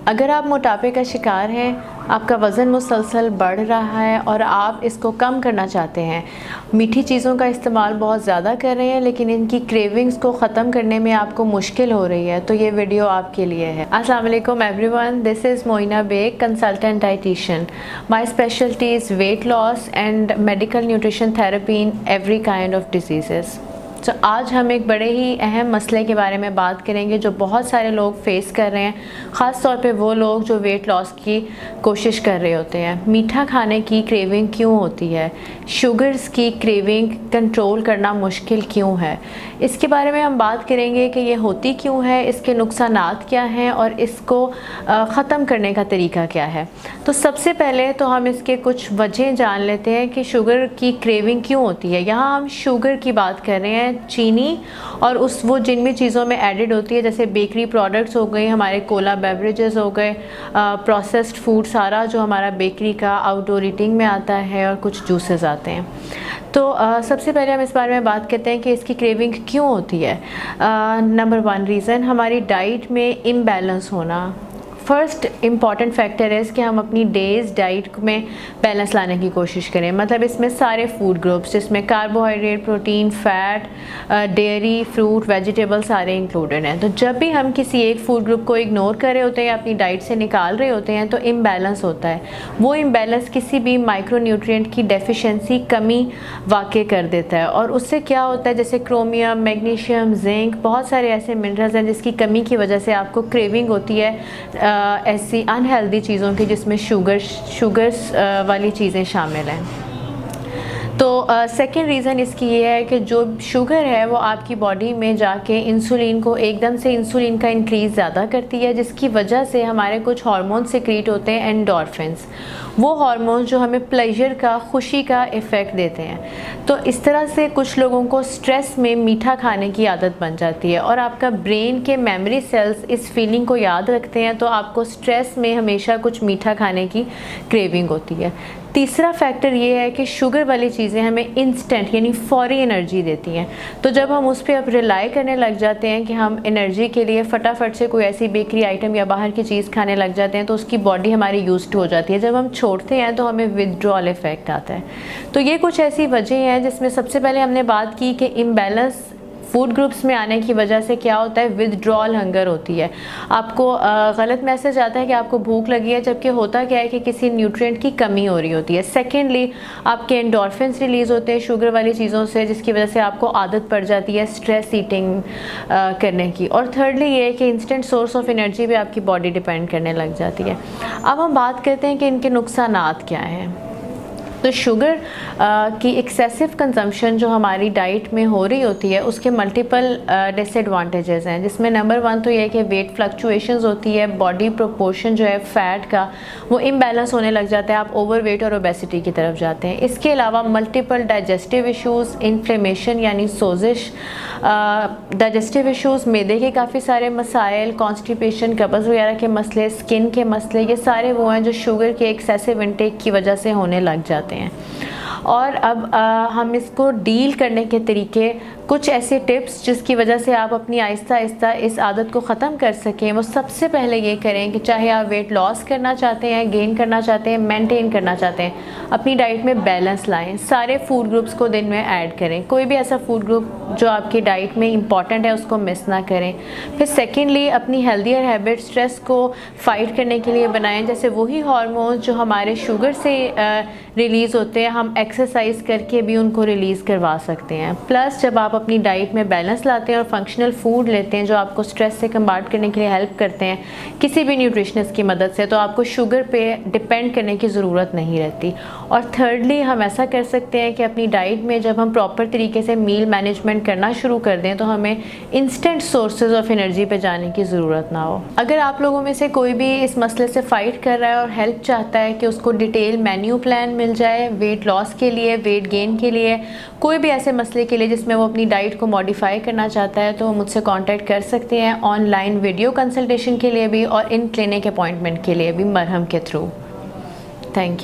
अगर आप मोटापे का शिकार हैं, आपका वज़न मुसलसल बढ़ रहा है और आप इसको कम करना चाहते हैं, मीठी चीज़ों का इस्तेमाल बहुत ज़्यादा कर रहे हैं लेकिन इनकी क्रेविंग्स को ख़त्म करने में आपको मुश्किल हो रही है, तो ये वीडियो आपके लिए है। अस्सलाम वालेकुम everyone, this is Moina Baig, consultant dietitian. My speciality is weight loss and medical nutrition therapy in every kind of diseases. तो आज हम एक बड़े ही अहम मसले के बारे में बात करेंगे जो बहुत सारे लोग फेस कर रहे हैं, ख़ास तौर पे वो लोग जो वेट लॉस की कोशिश कर रहे होते हैं। मीठा खाने की क्रेविंग क्यों होती है? शुगर्स की क्रेविंग कंट्रोल करना मुश्किल क्यों है? इसके बारे में हम बात करेंगे कि ये होती क्यों है, इसके नुकसानात क्या हैं और इसको ख़त्म करने का तरीका क्या है। तो सबसे पहले तो हम इसके कुछ वजह जान लेते हैं कि शुगर की क्रेविंग क्यों होती है। यहाँ हम शुगर की बात कर रहे हैं, चीनी और वो जिन भी चीज़ों में एडिड होती है, जैसे बेकरी प्रोडक्ट्स हो गए, हमारे कोला बेवरेजेस हो गए, प्रोसेस्ड फूड सारा जो हमारा बेकरी का आउटडोर ईटिंग में आता है, और कुछ जूसेस आते हैं। तो सबसे पहले हम इस बारे में बात करते हैं कि इसकी क्रेविंग क्यों होती है। नंबर 1 रीज़न हमारी डाइट में इम्बैलेंस होना। फर्स्ट इम्पॉर्टेंट फैक्टर है कि हम अपनी डेज़ डाइट में बैलेंस लाने की कोशिश करें। मतलब इसमें सारे फूड ग्रुप्स, जिसमें carbohydrate, protein, fat, dairy, fruit, vegetable सारे इंक्लूडेड हैं। तो जब भी हम किसी एक फूड ग्रुप को इग्नोर कर रहे होते हैं या अपनी डाइट से निकाल रहे होते हैं तो इम्बैलेंस होता है। वो इम्बैलेंस किसी भी माइक्रोन्यूट्रिएंट की डेफिशिएंसी, कमी वाक़ कर देता है, और उससे क्या होता है, जैसे क्रोमियम, मैग्नीशियम, जिंक, बहुत सारे ऐसे मिनरल्स हैं जिसकी कमी की वजह से आपको क्रेविंग होती है ऐसी अनहेल्दी चीज़ों की जिसमें शुगर्स वाली चीज़ें शामिल हैं। तो सेकेंड रीज़न इसकी ये है कि जो शुगर है वो आपकी बॉडी में जाके इंसुलिन को एकदम से इंसुलिन का इंक्रीज़ ज़्यादा करती है, जिसकी वजह से हमारे कुछ हार्मोन सिक्रीट होते हैं, एंडोर्फिन्स। वो हार्मोन जो हमें प्लेजर का, खुशी का इफ़ेक्ट देते हैं। तो इस तरह से कुछ लोगों को स्ट्रेस में मीठा खाने की आदत बन जाती है और आपका ब्रेन के मेमोरी सेल्स इस फीलिंग को याद रखते हैं, तो आपको स्ट्रेस में हमेशा कुछ मीठा खाने की क्रेविंग होती है। तीसरा फैक्टर ये है कि शुगर वाली चीज़ें हमें इंस्टेंट यानी फौरी एनर्जी देती हैं। तो जब हम उस पर अब रिलाई करने लग जाते हैं कि हम एनर्जी के लिए फटाफट से कोई ऐसी बेकरी आइटम या बाहर की चीज़ खाने लग जाते हैं, तो उसकी बॉडी हमारी यूज्ड हो जाती है। जब हम छोड़ते हैं तो हमें विथड्रॉल इफ़ेक्ट आता है। तो ये कुछ ऐसी वजह हैं जिसमें सबसे पहले हमने बात की कि इम्बैलेंस फूड ग्रुप्स में आने की वजह से क्या होता है, विथड्रॉल हंगर होती है। आपको गलत मैसेज आता है कि आपको भूख लगी है, जबकि होता क्या है कि किसी न्यूट्रिएंट की कमी हो रही होती है। सेकेंडली, आपके एंडोर्फिन्स रिलीज़ होते हैं शुगर वाली चीज़ों से, जिसकी वजह से आपको आदत पड़ जाती है स्ट्रेस ईटिंग करने की। और थर्डली ये है कि इंस्टेंट सोर्स ऑफ एनर्जी पे आपकी बॉडी डिपेंड करने लग जाती है। अब हम बात करते हैं कि इनके नुकसानात क्या हैं। तो शुगर की एक्सेसिव कंजम्पशन जो हमारी डाइट में हो रही होती है, उसके मल्टीपल डिसएडवांटेजेस हैं, जिसमें नंबर 1 तो ये है कि वेट फ्लक्चुएशंस होती है, बॉडी प्रोपोर्शन जो है फैट का वो इम्बैलेंस होने लग जाता है, आप ओवरवेट और ओबेसिटी की तरफ जाते हैं। इसके अलावा मल्टीपल डाइजेस्टिव इश्यूज़, इन्फ्लेमेशन यानी सोजिश, डाइजेस्टिव इश्यूज़, मैदे के काफ़ी सारे मसाइल, कॉन्स्टिपेशन, कब्ज़ वगैरह के मसले, स्किन के मसले, ये सारे वो हैं जो शुगर के एक्सेसिव इंटेक की वजह से होने लग जाते हैं। और अब हम इसको डील करने के तरीके, कुछ ऐसे टिप्स जिसकी वजह से आप अपनी आहिस्ता आहिस्ता इस आदत को ख़त्म कर सकें। वो सबसे पहले ये करें कि चाहे आप वेट लॉस करना चाहते हैं, गेन करना चाहते हैं, मेंटेन करना चाहते हैं, अपनी डाइट में बैलेंस लाएं। सारे फूड ग्रुप्स को दिन में ऐड करें, कोई भी ऐसा फूड ग्रुप जो आपकी डाइट में इंपॉर्टेंट है उसको मिस ना करें। फिर सेकेंडली, अपनी हेल्दियर हैबिट स्ट्रेस को फाइट करने के लिए बनाएं, जैसे वही हार्मोन्स जो हमारे शुगर से रिलीज़ होते हैं, हम एक्सरसाइज करके भी उनको रिलीज़ करवा सकते हैं। प्लस जब आप अपनी डाइट में बैलेंस लाते हैं और फंक्शनल फूड लेते हैं जो आपको स्ट्रेस से कम्बाट करने के लिए हेल्प करते हैं किसी भी न्यूट्रिशनिस्ट की मदद से, तो आपको शुगर पे डिपेंड करने की ज़रूरत नहीं रहती। और थर्डली, हम ऐसा कर सकते हैं कि अपनी डाइट में जब हम प्रॉपर तरीके से मील मैनेजमेंट करना शुरू कर दें तो हमें इंस्टेंट सोर्सेज ऑफ एनर्जी पे जाने की ज़रूरत ना हो। अगर आप लोगों में से कोई भी इस मसले से फ़ाइट कर रहा है और हेल्प चाहता है कि उसको डिटेल मेन्यू प्लान मिल जाए वेट लॉस के लिए, वेट गेन के लिए, कोई भी ऐसे मसले के लिए जिसमें वो अपनी डाइट को मॉडिफाई करना चाहता है, तो वो मुझसे कांटेक्ट कर सकते हैं ऑनलाइन वीडियो कंसल्टेशन के लिए भी और इन क्लिनिक अपॉइंटमेंट के लिए भी, मरहम के थ्रू। Thank you.